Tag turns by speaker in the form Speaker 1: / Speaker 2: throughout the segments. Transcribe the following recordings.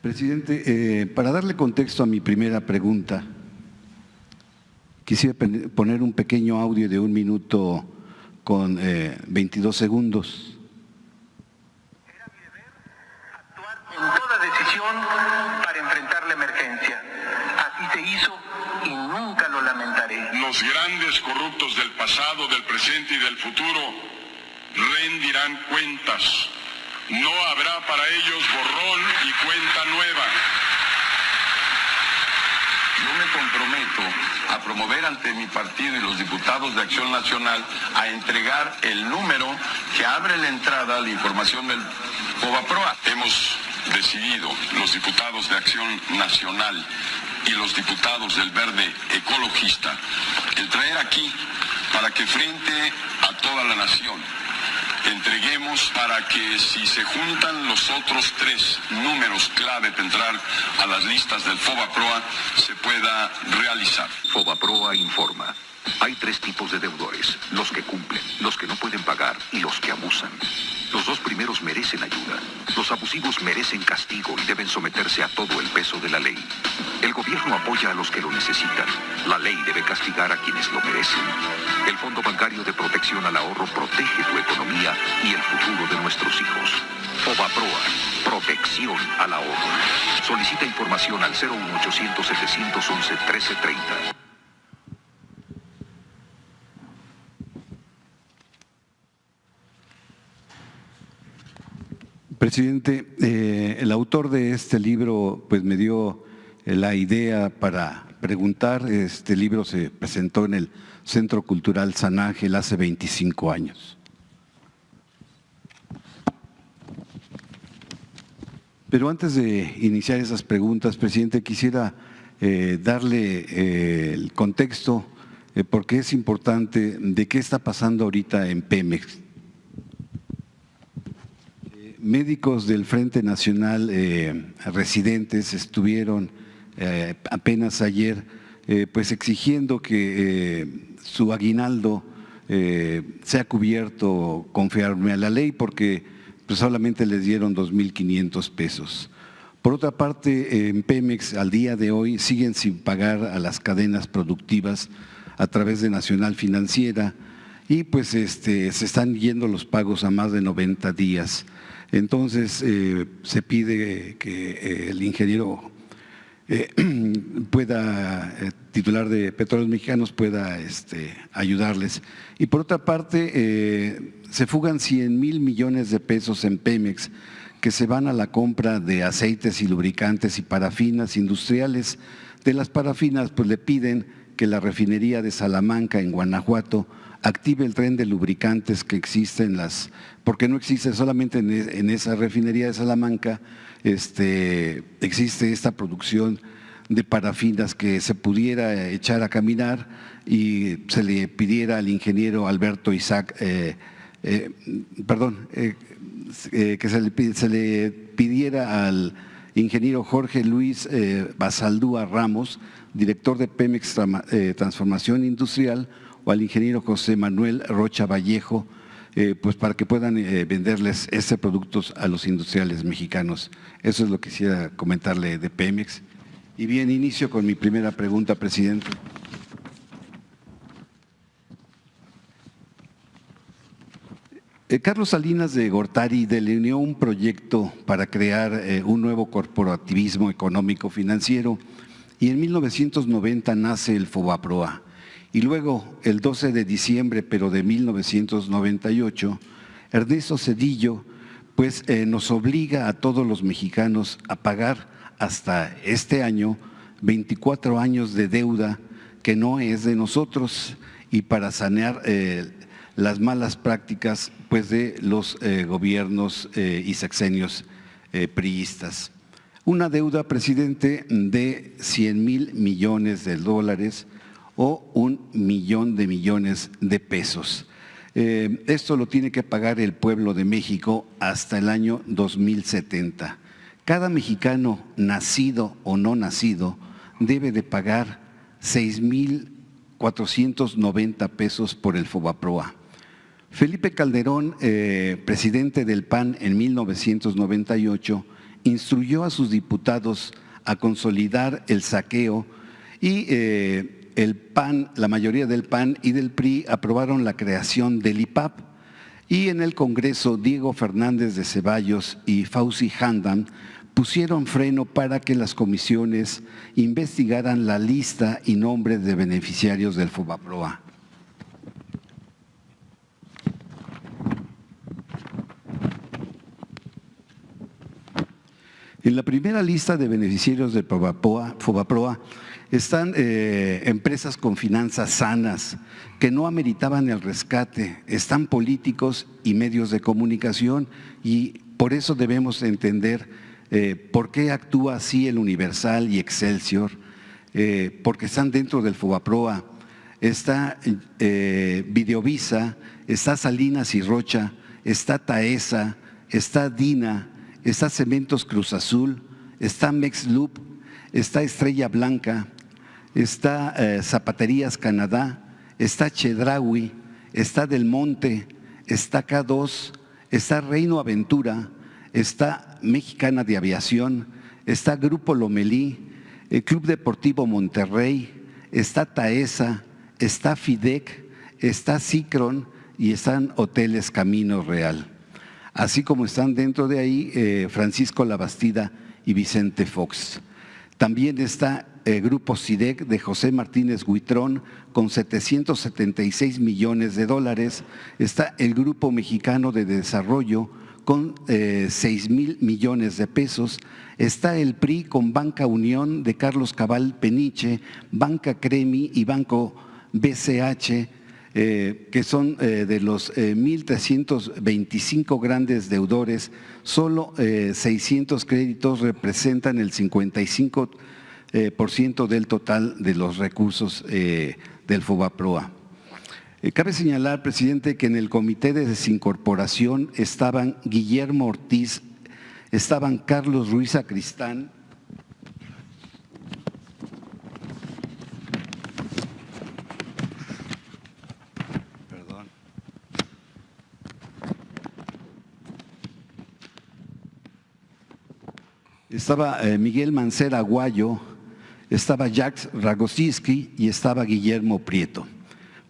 Speaker 1: Presidente, para darle contexto a mi primera pregunta, quisiera poner un pequeño audio de 1 minuto con 22 segundos.
Speaker 2: Era mi deber actuar en toda decisión para enfrentar la emergencia. Así se hizo y nunca lo lamentaré.
Speaker 3: Los grandes corruptos del pasado, del presente y del futuro rendirán cuentas. No habrá para ellos borrón y cuenta nueva.
Speaker 4: Yo me comprometo a promover ante mi partido y los diputados de Acción Nacional a entregar el número que abre la entrada a la información del FOBAPROA.
Speaker 3: Hemos decidido, los diputados de Acción Nacional y los diputados del Verde Ecologista, el traer aquí para que frente a toda la nación entreguemos, para que si se juntan los otros 3 números clave para entrar a las listas del FOBAPROA, se pueda realizar.
Speaker 5: FOBAPROA informa. Hay 3 tipos de deudores: los que cumplen, los que no pueden pagar y los que abusan. Los 2 primeros merecen ayuda. Los abusivos merecen castigo y deben someterse a todo el peso de la ley. El gobierno apoya a los que lo necesitan. La ley debe castigar a quienes lo merecen. El Fondo Bancario de Protección al Ahorro protege tu economía y el futuro de nuestros hijos. FOBAPROA, protección al ahorro. Solicita información al 01800 711 1330.
Speaker 1: Presidente, el autor de este libro pues me dio la idea para preguntar. Este libro se presentó en el Centro Cultural San Ángel hace 25 años. Pero antes de iniciar esas preguntas, presidente, quisiera darle el contexto porque es importante de qué está pasando ahorita en Pemex. Médicos del Frente Nacional residentes estuvieron apenas ayer pues exigiendo que su aguinaldo sea cubierto conforme a la ley, porque pues solamente les dieron 2,500 pesos. Por otra parte, en Pemex al día de hoy siguen sin pagar a las cadenas productivas a través de Nacional Financiera y pues se están yendo los pagos a más de 90 días. Entonces se pide que el ingeniero titular de Petróleos Mexicanos pueda ayudarles. Y por otra parte, se fugan 100,000 millones de pesos en Pemex que se van a la compra de aceites y lubricantes y parafinas industriales. De las parafinas, pues le piden que la refinería de Salamanca en Guanajuato active el tren de lubricantes que existe porque no existe solamente en esa refinería de Salamanca, existe esta producción de parafinas que se pudiera echar a caminar y se le pidiera al ingeniero Alberto Isaac, que se le pidiera al ingeniero Jorge Luis Basaldúa Ramos, director de Pemex Transformación Industrial, o al ingeniero José Manuel Rocha Vallejo, pues para que puedan venderles productos a los industriales mexicanos. Eso es lo que quisiera comentarle de Pemex. Y bien, inicio con mi primera pregunta, presidente. Carlos Salinas de Gortari delineó un proyecto para crear un nuevo corporativismo económico financiero y en 1990 nace el FOBAPROA. Y luego, el 12 de diciembre, pero de 1998, Ernesto Zedillo pues, nos obliga a todos los mexicanos a pagar hasta este año 24 años de deuda que no es de nosotros, y para sanear las malas prácticas pues, de los gobiernos y sexenios priistas. Una deuda, presidente, de 100,000 millones de dólares o 1,000,000 de millones de pesos. Esto lo tiene que pagar el pueblo de México hasta el año 2070. Cada mexicano, nacido o no nacido, debe de pagar 6,490 pesos por el FOBAPROA. Felipe Calderón, presidente del PAN en 1998, instruyó a sus diputados a consolidar el saqueo y el PAN, la mayoría del PAN y del PRI aprobaron la creación del IPAP. Y en el Congreso, Diego Fernández de Ceballos y Fauzi Handam pusieron freno para que las comisiones investigaran la lista y nombres de beneficiarios del FOBAPROA. En la primera lista de beneficiarios del FOBAPROA están empresas con finanzas sanas que no ameritaban el rescate, están políticos y medios de comunicación, y por eso debemos entender por qué actúa así el Universal y Excelsior, porque están dentro del FOBAPROA. Está Videovisa, está Salinas y Rocha, está Taesa, está Dina, está Cementos Cruz Azul, está Mexloop, está Estrella Blanca, está Zapaterías Canadá, está Chedraui, está Del Monte, está K2, está Reino Aventura, está Mexicana de Aviación, está Grupo Lomelí, el Club Deportivo Monterrey, está Taesa, está Fidec, está Cicron y están Hoteles Camino Real. Así como están dentro de ahí Francisco Labastida y Vicente Fox. También está Grupo SIDEC de José Martínez Huitrón con 776 millones de dólares. Está el Grupo Mexicano de Desarrollo con 6,000 millones de pesos. Está el PRI con Banca Unión de Carlos Cabal Peniche, Banca Cremi y Banco BCH, que son de los 1,325 grandes deudores, solo 600 créditos representan el 55% del total de los recursos del FOBAPROA. Cabe señalar, presidente, que en el Comité de Desincorporación estaban Guillermo Ortiz, estaban Carlos Ruiz Sacristán, estaba Miguel Mancera Aguayo, estaba Jacques Ragosinsky y estaba Guillermo Prieto.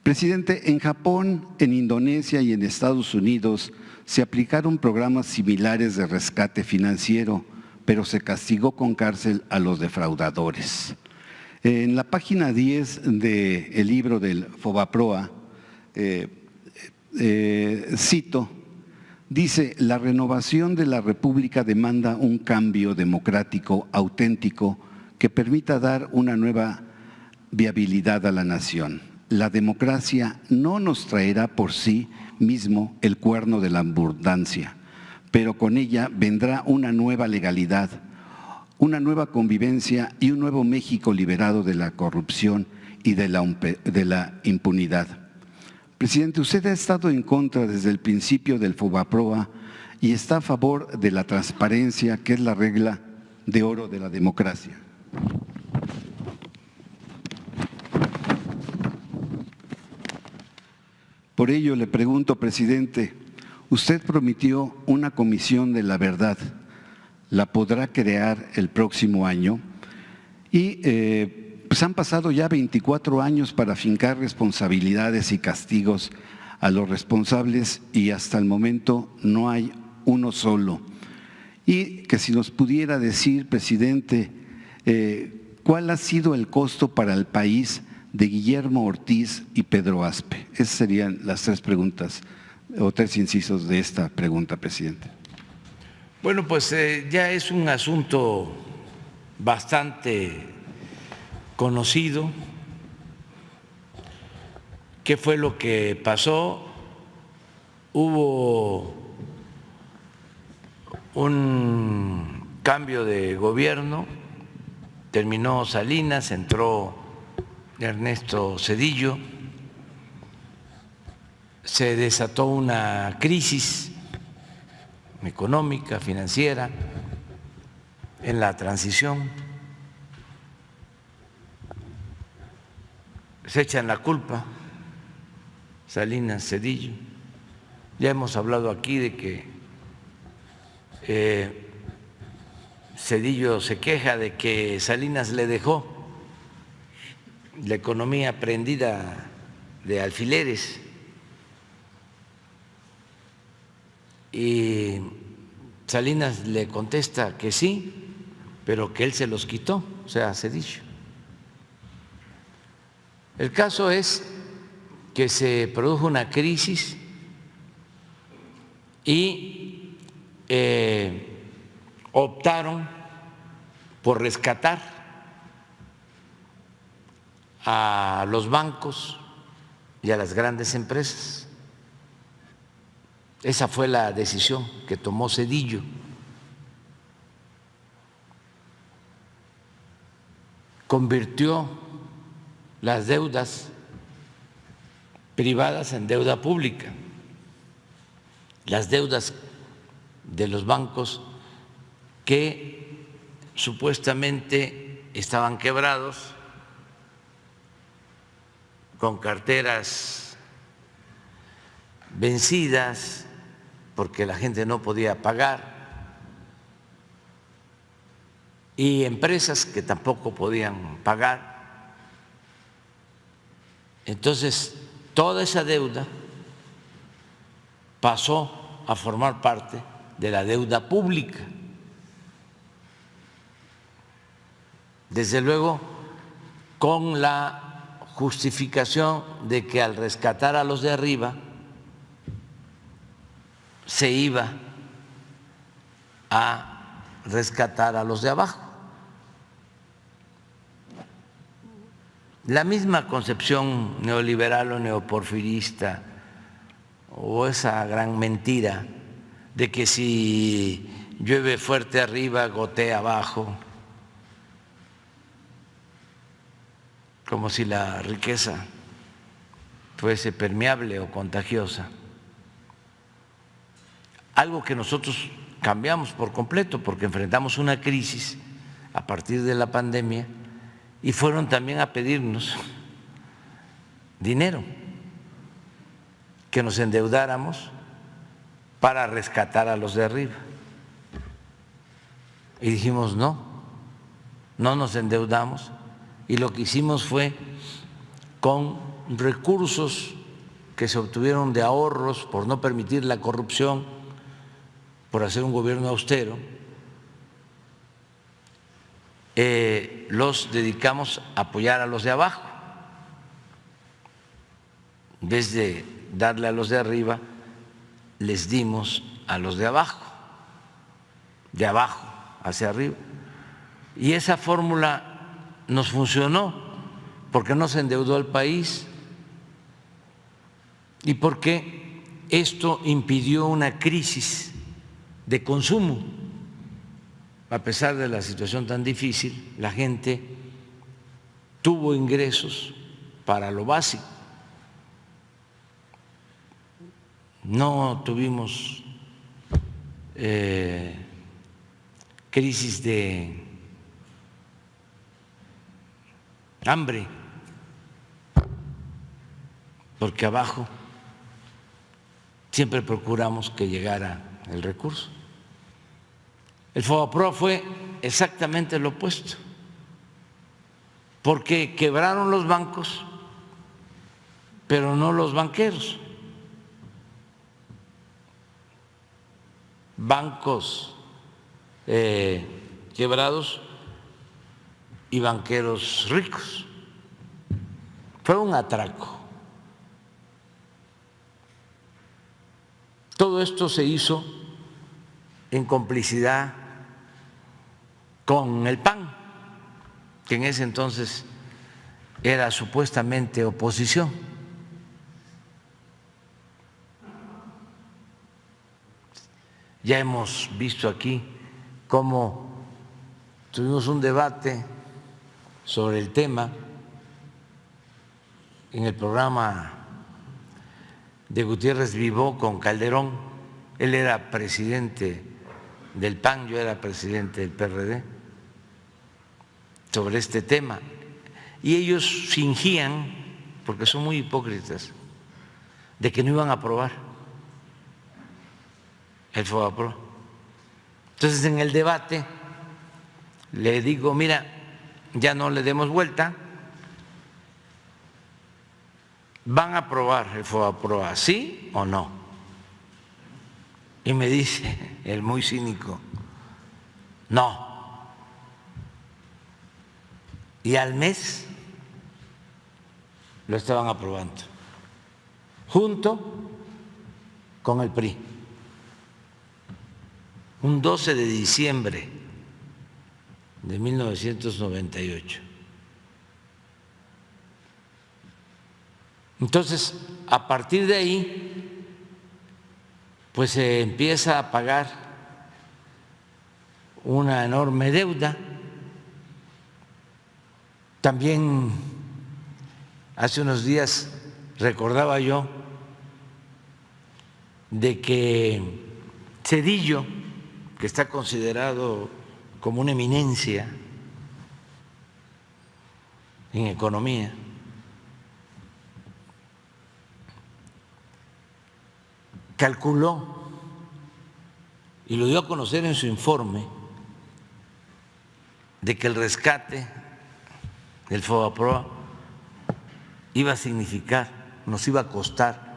Speaker 1: Presidente, en Japón, en Indonesia y en Estados Unidos se aplicaron programas similares de rescate financiero, pero se castigó con cárcel a los defraudadores. En la página 10 del libro del FOBAPROA, cito, dice: la renovación de la República demanda un cambio democrático auténtico que permita dar una nueva viabilidad a la nación. La democracia no nos traerá por sí mismo el cuerno de la abundancia, pero con ella vendrá una nueva legalidad, una nueva convivencia y un nuevo México liberado de la corrupción y de la impunidad. Presidente, usted ha estado en contra desde el principio del FOBAPROA y está a favor de la transparencia, que es la regla de oro de la democracia. Por ello le pregunto, presidente, usted prometió una comisión de la verdad, ¿la podrá crear el próximo año? Y pues han pasado ya 24 años para fincar responsabilidades y castigos a los responsables y hasta el momento no hay uno solo. Y que si nos pudiera decir, presidente, ¿cuál ha sido el costo para el país de Guillermo Ortiz y Pedro Aspe? Esas serían las tres preguntas o tres incisos de esta pregunta, presidente.
Speaker 6: Bueno, pues ya es un asunto bastante conocido. ¿Qué fue lo que pasó? Hubo un cambio de gobierno, terminó Salinas, entró Ernesto Zedillo, se desató una crisis económica, financiera, en la transición. Se echan la culpa Salinas, Zedillo. Ya hemos hablado aquí de que Zedillo se queja de que Salinas le dejó la economía prendida de alfileres y Salinas le contesta que sí, pero que él se los quitó, o sea, Zedillo. El caso es que se produjo una crisis y optaron por rescatar a los bancos y a las grandes empresas. Esa fue la decisión que tomó Zedillo. Convirtió las deudas privadas en deuda pública. Las deudas de los bancos que supuestamente estaban quebrados, con carteras vencidas porque la gente no podía pagar y empresas que tampoco podían pagar. Entonces, toda esa deuda pasó a formar parte de la deuda pública. Desde luego, con la justificación de que al rescatar a los de arriba se iba a rescatar a los de abajo. La misma concepción neoliberal o neoporfirista o esa gran mentira de que si llueve fuerte arriba, gotea abajo, como si la riqueza fuese permeable o contagiosa. Algo que nosotros cambiamos por completo porque enfrentamos una crisis a partir de la pandemia y fueron también a pedirnos dinero, que nos endeudáramos para rescatar a los de arriba. Y dijimos no nos endeudamos y lo que hicimos fue con recursos que se obtuvieron de ahorros por no permitir la corrupción, por hacer un gobierno austero, los dedicamos a apoyar a los de abajo. En vez de darle a los de arriba, les dimos a los de abajo hacia arriba. Y esa fórmula nos funcionó porque no se endeudó el país y porque esto impidió una crisis de consumo. A pesar de la situación tan difícil, la gente tuvo ingresos para lo básico. No tuvimos crisis de hambre, porque abajo siempre procuramos que llegara el recurso. El FOBAPROA fue exactamente lo opuesto, porque quebraron los bancos, pero no los banqueros. Bancos quebrados y banqueros ricos. Fue un atraco. Todo esto se hizo en complicidad con el PAN, que en ese entonces era supuestamente oposición. Ya hemos visto aquí cómo tuvimos un debate sobre el tema en el programa de Gutiérrez Vivó con Calderón. Él era presidente del PAN, yo era presidente del PRD, sobre este tema. Y ellos fingían, porque son muy hipócritas, de que no iban a aprobar el FOBAPROA. Entonces, en el debate le digo, mira, ya no le demos vuelta, ¿van a aprobar el FOBAPROA, sí o no? Y me dice el muy cínico, no. Y al mes lo estaban aprobando, junto con el PRI, un 12 de diciembre de 1998. Entonces, a partir de ahí, pues se empieza a pagar una enorme deuda. También hace unos días recordaba yo de que Zedillo, que está considerado como una eminencia en economía, calculó y lo dio a conocer en su informe de que el rescate del FOBAPROA iba a significar, nos iba a costar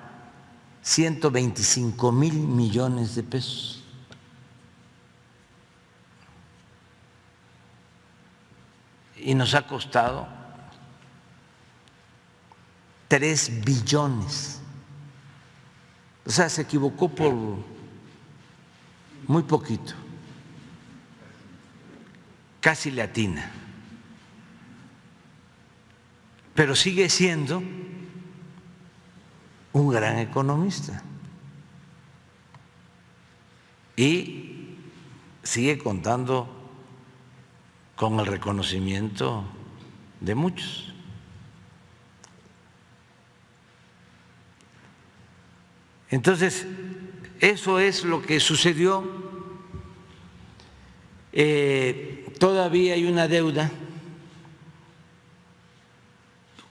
Speaker 6: 125,000 millones de pesos. Y nos ha costado 3 billones. O sea, se equivocó por muy poquito, casi le atina, pero sigue siendo un gran economista y sigue contando con el reconocimiento de muchos. Entonces, eso es lo que sucedió. Todavía hay una deuda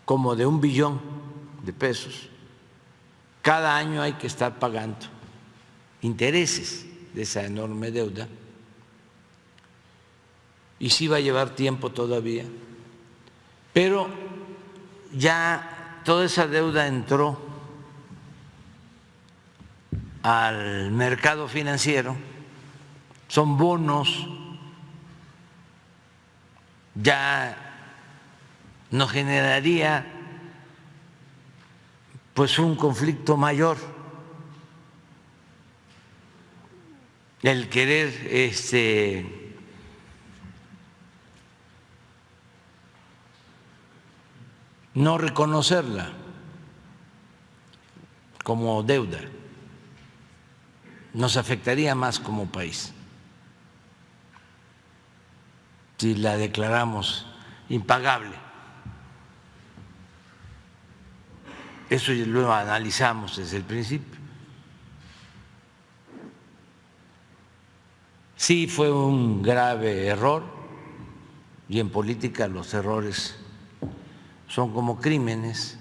Speaker 6: como de 1 billón de pesos. Cada año hay que estar pagando intereses de esa enorme deuda. Y sí va a llevar tiempo todavía. Pero ya toda esa deuda entró al mercado financiero, son bonos, ya nos generaría pues un conflicto mayor el querer no reconocerla como deuda. Nos afectaría más como país si la declaramos impagable. Eso lo analizamos desde el principio. Sí fue un grave error, y en política los errores son como crímenes.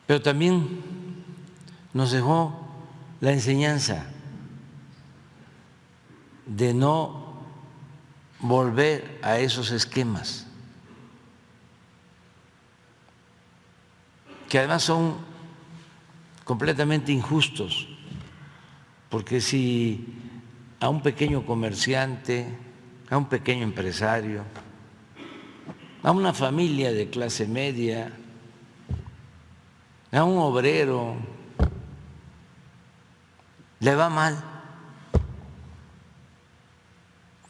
Speaker 6: Pero también nos dejó la enseñanza de no volver a esos esquemas, que además son completamente injustos, porque si a un pequeño comerciante, a un pequeño empresario, a una familia de clase media, a un obrero le va mal,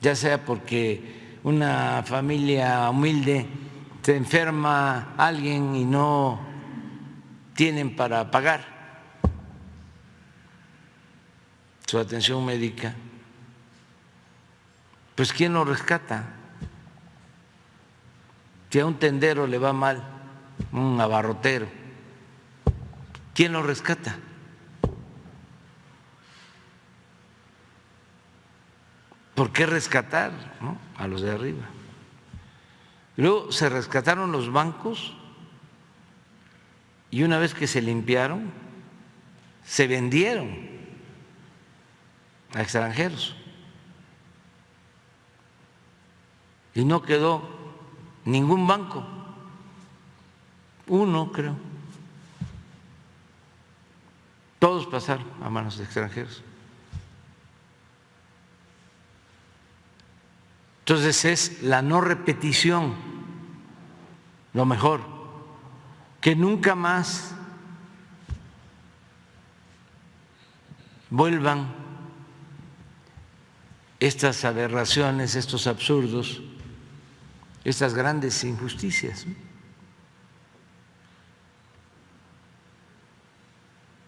Speaker 6: ya sea porque una familia humilde se enferma alguien y no tienen para pagar su atención médica, pues ¿quién lo rescata? Si a un tendero le va mal, un abarrotero, ¿quién lo rescata? ¿Por qué rescatar, no?, a los de arriba? Luego se rescataron los bancos y una vez que se limpiaron, se vendieron a extranjeros. Y no quedó ningún banco, uno creo. Todos pasaron a manos de extranjeros. Entonces es la no repetición, lo mejor, que nunca más vuelvan estas aberraciones, estos absurdos, estas grandes injusticias.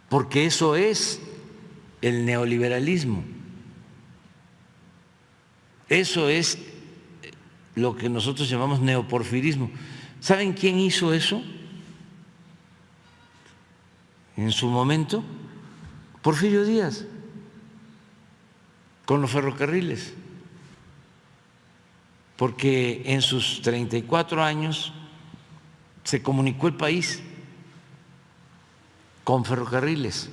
Speaker 6: Porque eso es el neoliberalismo. Eso es lo que nosotros llamamos neoporfirismo. ¿Saben quién hizo eso en su momento? Porfirio Díaz, con los ferrocarriles. Porque en sus 34 años se comunicó el país con ferrocarriles,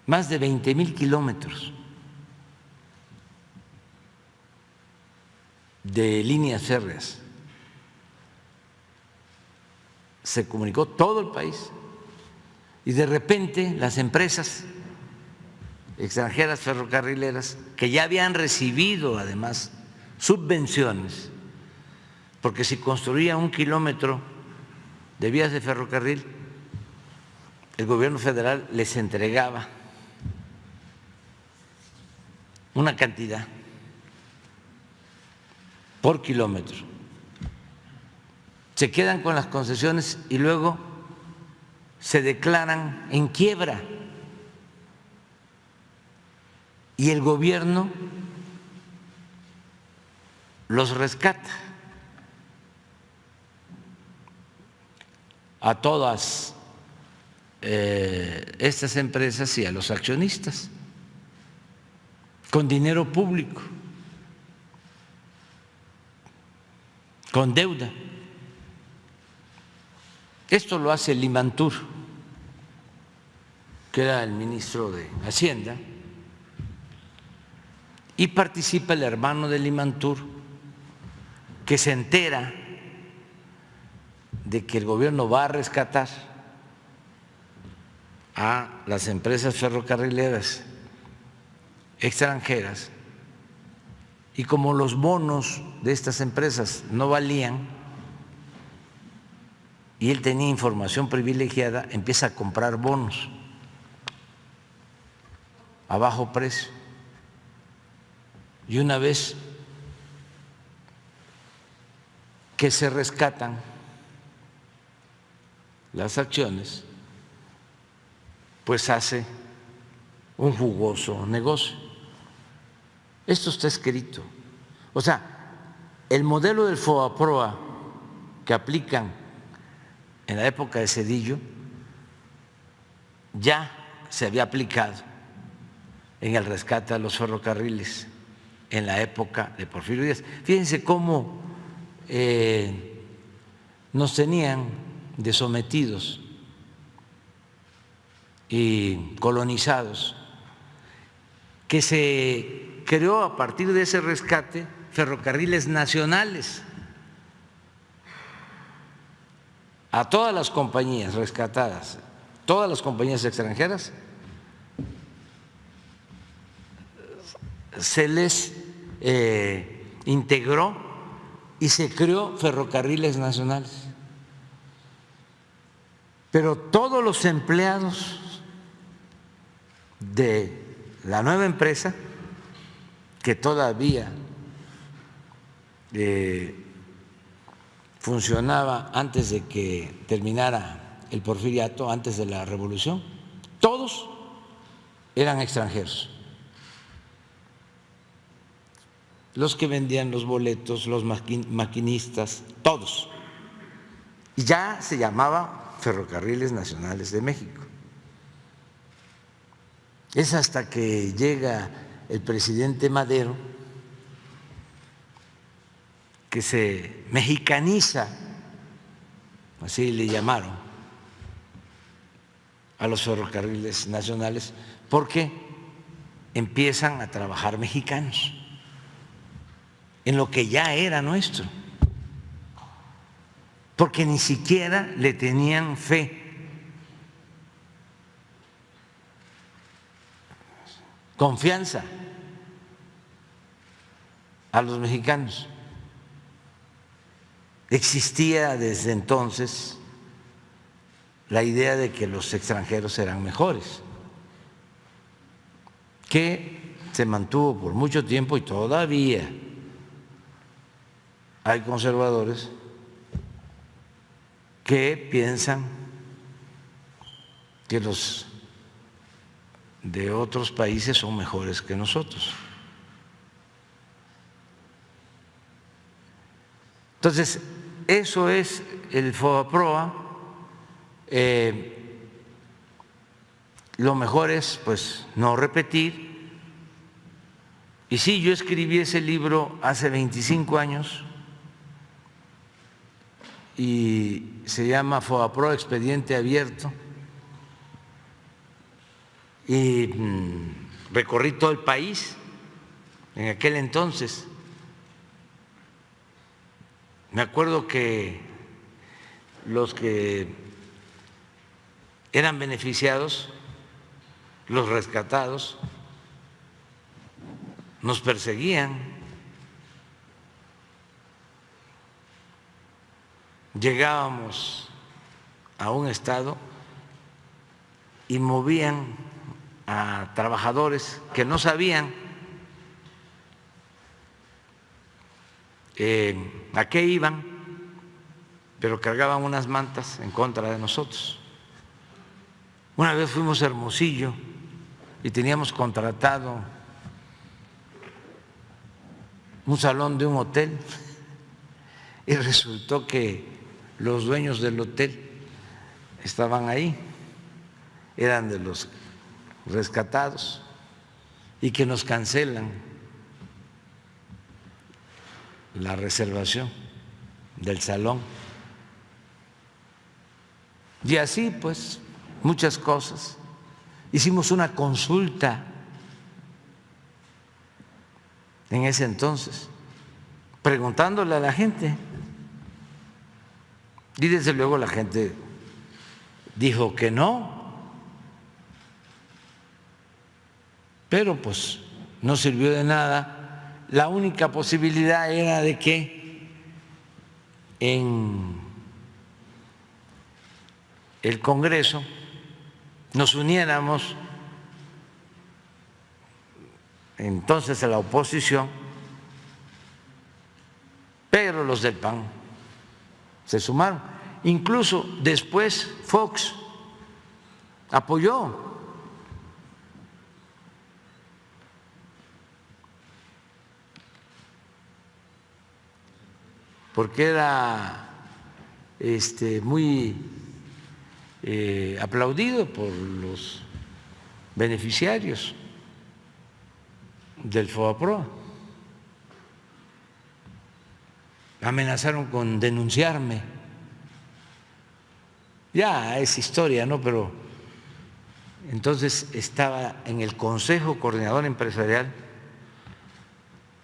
Speaker 6: más de 20,000 kilómetros de líneas férreas. Se comunicó todo el país y de repente las empresas extranjeras ferrocarrileras, que ya habían recibido además subvenciones, porque si construía 1 kilómetro de vías de ferrocarril, el gobierno federal les entregaba una cantidad por kilómetro. Se quedan con las concesiones y luego se declaran en quiebra. Y el gobierno los rescata a todas estas empresas y a los accionistas con dinero público, con deuda. Esto lo hace Limantur, que era el ministro de Hacienda, y participa el hermano de Limantur, que se entera de que el gobierno va a rescatar a las empresas ferrocarrileras extranjeras, y como los bonos de estas empresas no valían y él tenía información privilegiada, empieza a comprar bonos a bajo precio. Y una vez que se rescatan las acciones, pues hace un jugoso negocio. Esto está escrito. O sea, el modelo del FOBAPROA que aplican en la época de Zedillo ya se había aplicado en el rescate a los ferrocarriles en la época de Porfirio Díaz. Fíjense cómo nos tenían de sometidos y colonizados, que se creó a partir de ese rescate ferrocarriles nacionales. A todas las compañías rescatadas, todas las compañías extranjeras, se les integró y se creó ferrocarriles nacionales. Pero todos los empleados de la nueva empresa, que todavía funcionaba antes de que terminara el porfiriato, antes de la revolución, todos eran extranjeros. Los que vendían los boletos, los maquinistas, todos. Y ya se llamaba Ferrocarriles Nacionales de México. Es hasta que llega el presidente Madero que se mexicaniza, así le llamaron, a los ferrocarriles nacionales, porque empiezan a trabajar mexicanos en lo que ya era nuestro, porque ni siquiera le tenían fe. Confianza a los mexicanos. Existía desde entonces la idea de que los extranjeros eran mejores, que se mantuvo por mucho tiempo y todavía hay conservadores que piensan que los de otros países son mejores que nosotros. Entonces, eso es el FOBAPROA. Lo mejor es, pues, no repetir. Y sí, yo escribí ese libro hace 25 años y se llama FOBAPROA Expediente Abierto. Y recorrí todo el país en aquel entonces. Me acuerdo que los que eran beneficiados, los rescatados, nos perseguían. Llegábamos a un estado y movían a trabajadores que no sabían a qué iban, pero cargaban unas mantas en contra de nosotros. Una vez fuimos a Hermosillo y teníamos contratado un salón de un hotel y resultó que los dueños del hotel estaban ahí, eran de los rescatados, y que nos cancelan la reservación del salón. Y así, pues, muchas cosas. Hicimos una consulta en ese entonces, preguntándole a la gente, y desde luego la gente dijo que no, pero pues no sirvió de nada. La única posibilidad era de que en el Congreso nos uniéramos, entonces a la oposición, pero los del PAN se sumaron. Incluso después Fox apoyó. Porque era muy aplaudido por los beneficiarios del FOBAPROA. Amenazaron con denunciarme. Ya es historia, ¿no? Pero entonces estaba en el Consejo Coordinador Empresarial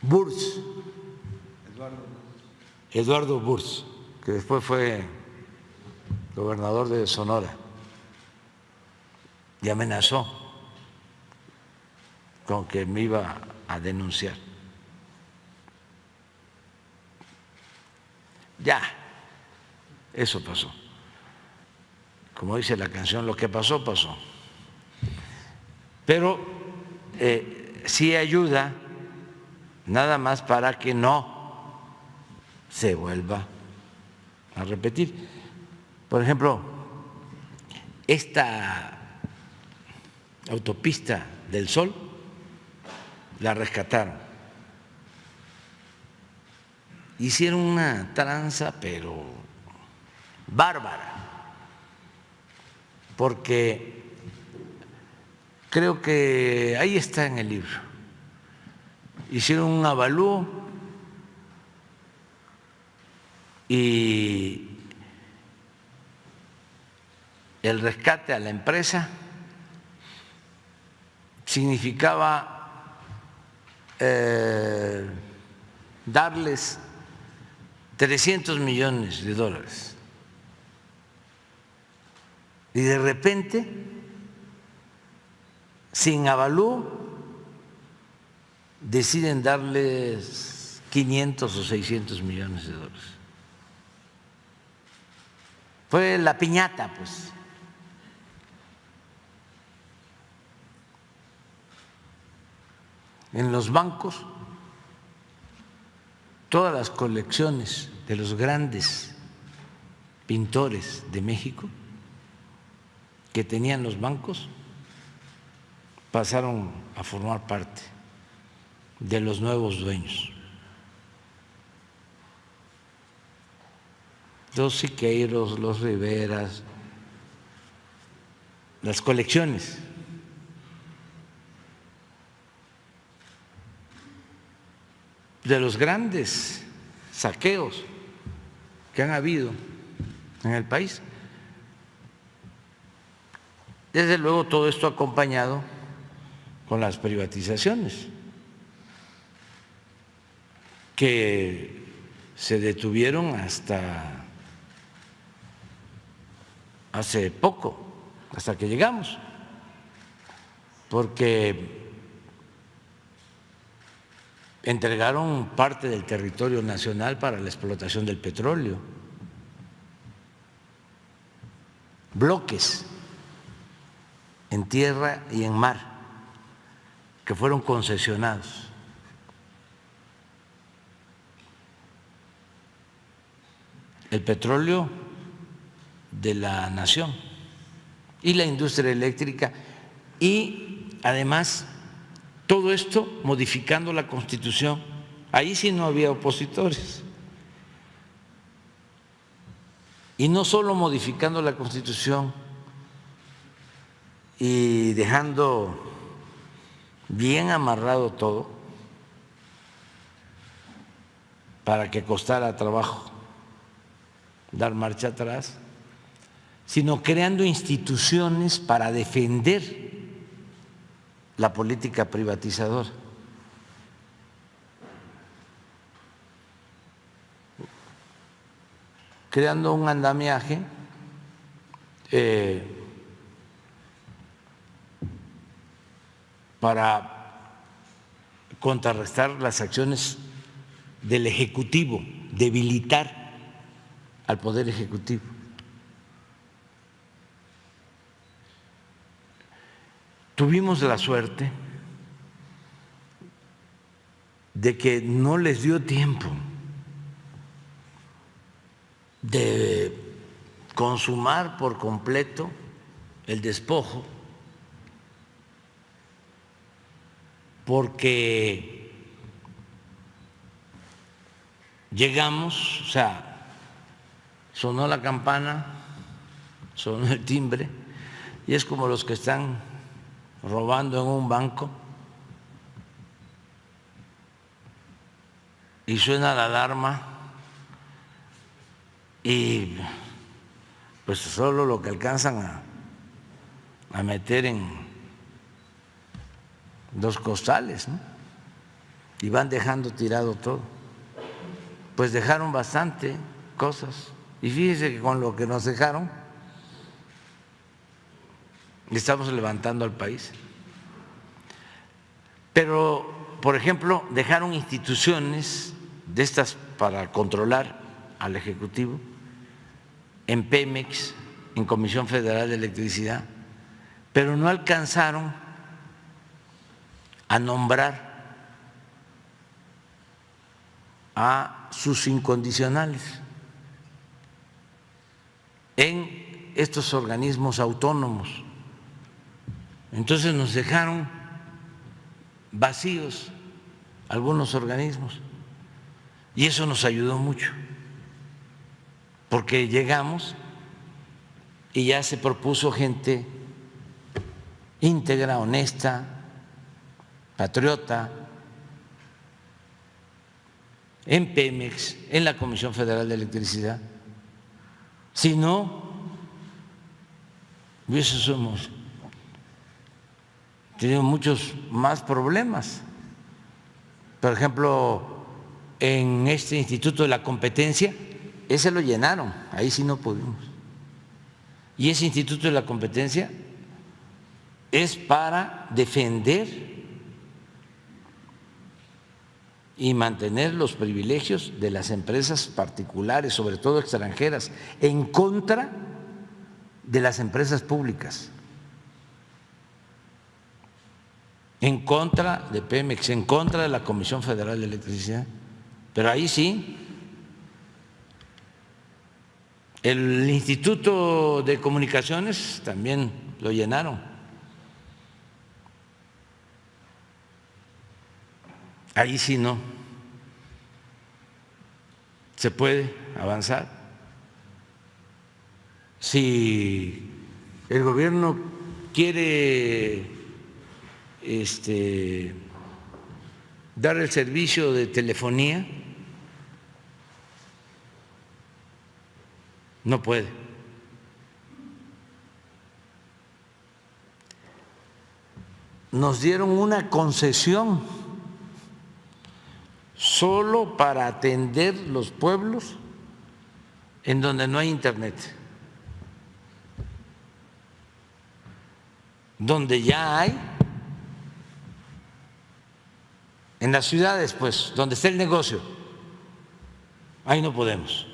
Speaker 6: Burs, Eduardo Burs, que después fue gobernador de Sonora, y amenazó con que me iba a denunciar. Ya, eso pasó. Como dice la canción, lo que pasó, pasó. Pero sí ayuda, nada más para que no se vuelva a repetir. Por ejemplo, esta autopista del Sol la rescataron. Hicieron una tranza, pero bárbara, porque creo que ahí está en el libro. Hicieron un avalúo y el rescate a la empresa significaba darles 300 millones de dólares. Y de repente, sin avalúo, deciden darles 500 o 600 millones de dólares. Fue la piñata, pues. En los bancos, todas las colecciones de los grandes pintores de México que tenían los bancos pasaron a formar parte de los nuevos dueños. Los Siqueiros, los Riveras, las colecciones. De los grandes saqueos que han habido en el país. Desde luego todo esto acompañado con las privatizaciones que se detuvieron hasta hace poco, hasta que llegamos, porque entregaron parte del territorio nacional para la explotación del petróleo, bloques en tierra y en mar que fueron concesionados. El petróleo de la nación y la industria eléctrica, y además todo esto modificando la Constitución. Ahí sí no había opositores. Y no solo modificando la Constitución y dejando bien amarrado todo para que costara trabajo dar marcha atrás, sino creando instituciones para defender la política privatizadora. Creando un andamiaje para contrarrestar las acciones del Ejecutivo, debilitar al Poder Ejecutivo. Tuvimos la suerte de que no les dio tiempo de consumar por completo el despojo, porque llegamos, o sea, sonó la campana, sonó el timbre, y es como los que están robando en un banco y suena la alarma y pues solo lo que alcanzan a meter en dos costales, ¿no? Y van dejando tirado todo. Pues dejaron bastante cosas, y fíjense que con lo que nos dejaron estamos levantando al país. Pero, por ejemplo, dejaron instituciones de estas para controlar al Ejecutivo, en Pemex, en Comisión Federal de Electricidad, pero no alcanzaron a nombrar a sus incondicionales en estos organismos autónomos. Entonces nos dejaron vacíos algunos organismos, y eso nos ayudó mucho, porque llegamos y ya se propuso gente íntegra, honesta, patriota, en Pemex, en la Comisión Federal de Electricidad. Si no, hubiésemos tenido muchos más problemas. Por ejemplo, en este Instituto de la Competencia, ese lo llenaron, ahí sí no pudimos. Y ese Instituto de la Competencia es para defender y mantener los privilegios de las empresas particulares, sobre todo extranjeras, en contra de las empresas públicas, en contra de Pemex, en contra de la Comisión Federal de Electricidad. Pero ahí sí, el Instituto de Comunicaciones también lo llenaron. Ahí sí no se puede avanzar. Si el gobierno quiere dar el servicio de telefonía, no puede. Nos dieron una concesión solo para atender los pueblos en donde no hay internet, donde ya hay, en las ciudades, pues, donde está el negocio, ahí no podemos.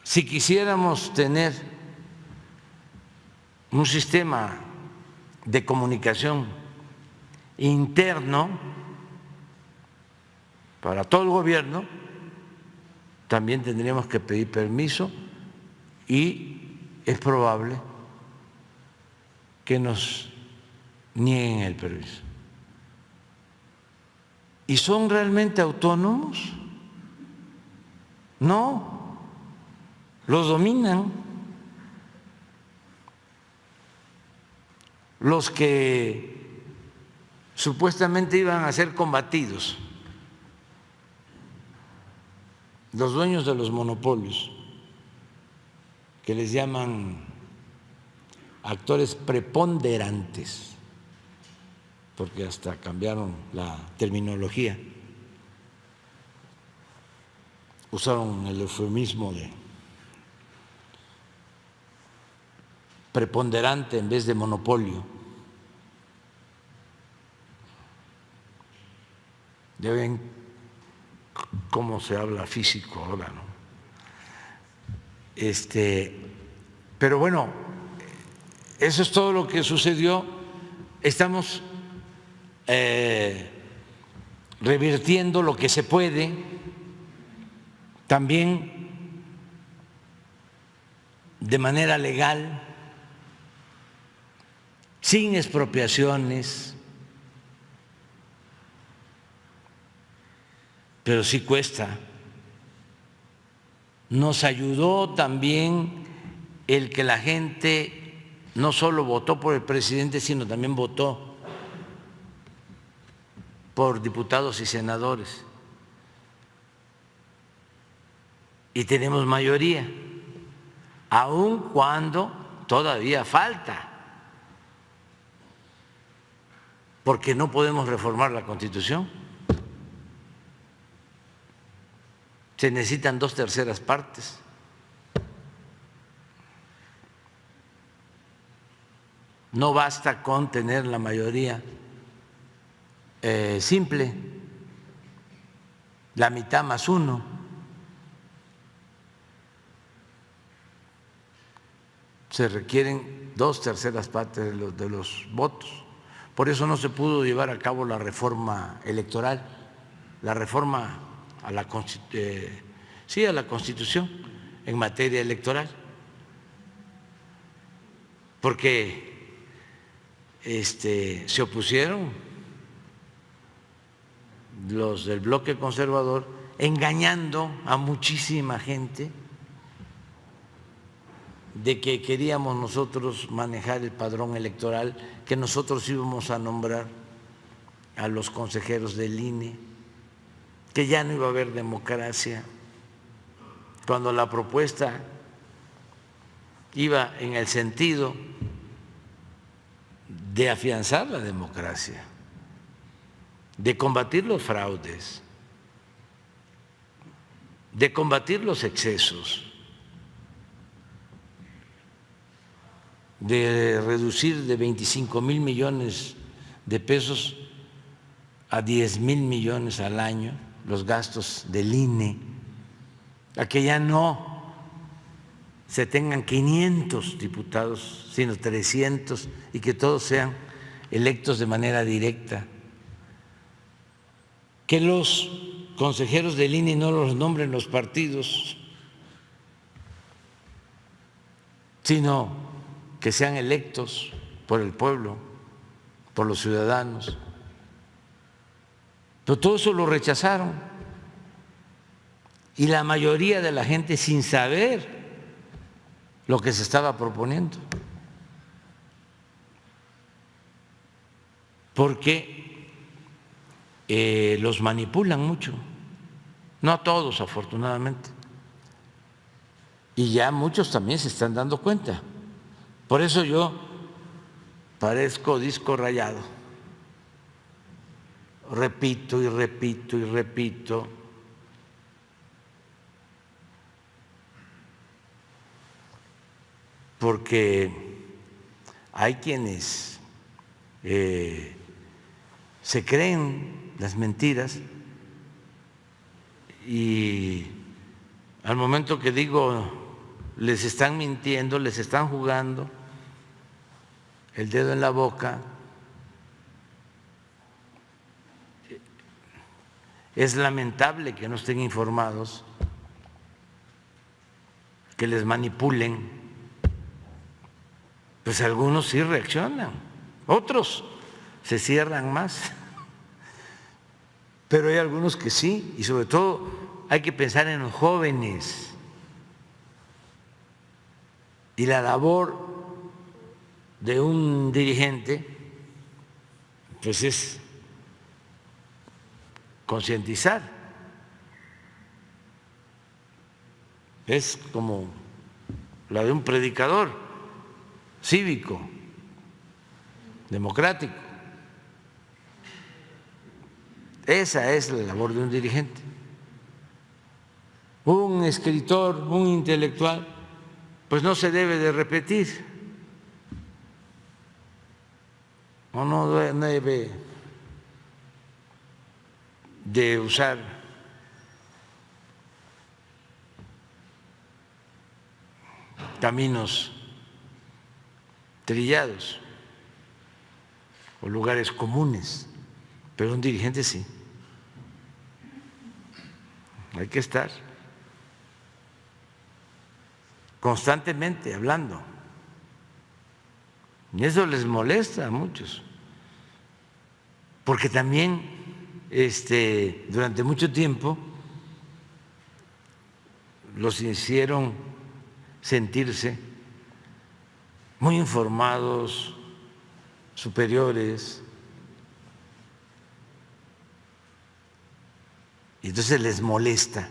Speaker 6: Si quisiéramos tener un sistema de comunicación interno para todo el gobierno, también tendríamos que pedir permiso y es probable que nos nieguen el permiso. ¿Y son realmente autónomos? No, los dominan los que supuestamente iban a ser combatidos, los dueños de los monopolios, que les llaman actores preponderantes, porque hasta cambiaron la terminología, usaron el eufemismo de preponderante en vez de monopolio. Ya ven cómo se habla físico ahora, ¿no? Pero bueno, eso es todo lo que sucedió. Estamos revirtiendo lo que se puede, también de manera legal, sin expropiaciones, pero sí cuesta. Nos ayudó también el que la gente no solo votó por el presidente, sino también votó por diputados y senadores. Y tenemos mayoría, aun cuando todavía falta, porque no podemos reformar la Constitución. Se necesitan 2/3 partes. No basta con tener la mayoría simple, la mitad más uno. Se requieren 2/3 partes de los votos. Por eso no se pudo llevar a cabo la reforma electoral, la reforma a la Constitución en materia electoral, porque se opusieron los del bloque conservador, engañando a muchísima gente de que queríamos nosotros manejar el padrón electoral, que nosotros íbamos a nombrar a los consejeros del INE, que ya no iba a haber democracia, cuando la propuesta iba en el sentido de afianzar la democracia, de combatir los fraudes, de combatir los excesos, de reducir de 25,000 millones de pesos a 10,000 millones al año los gastos del INE, a que ya no se tengan 500 diputados, sino 300 y que todos sean electos de manera directa, que los consejeros del INE no los nombren los partidos, sino que sean electos por el pueblo, por los ciudadanos. Pero todo eso lo rechazaron y la mayoría de la gente sin saber lo que se estaba proponiendo, porque los manipulan mucho, no a todos afortunadamente, y ya muchos también se están dando cuenta. Por eso yo parezco disco rayado, repito y repito y repito. Porque hay quienes se creen las mentiras y al momento que digo les están mintiendo, les están jugando el dedo en la boca, es lamentable que no estén informados, que les manipulen. Pues algunos sí reaccionan, otros se cierran más, pero hay algunos que sí, y sobre todo hay que pensar en los jóvenes. Y la labor de un dirigente pues es concientizar, es como la de un predicador cívico, democrático. Esa es la labor de un dirigente. Un escritor, un intelectual, pues no se debe de repetir, o no debe de usar caminos trillados o lugares comunes, pero un dirigente sí. Hay que estar constantemente hablando. Y eso les molesta a muchos, porque también durante mucho tiempo los hicieron sentirse muy informados, superiores, y entonces les molesta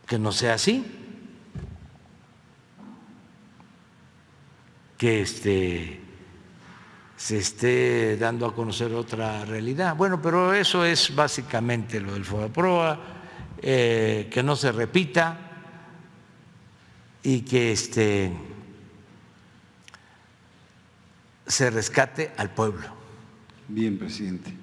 Speaker 6: que no sea así, que se esté dando a conocer otra realidad. Bueno, pero eso es básicamente lo del FOBAPROA, que no se repita y que se rescate al pueblo.
Speaker 1: Bien, presidente.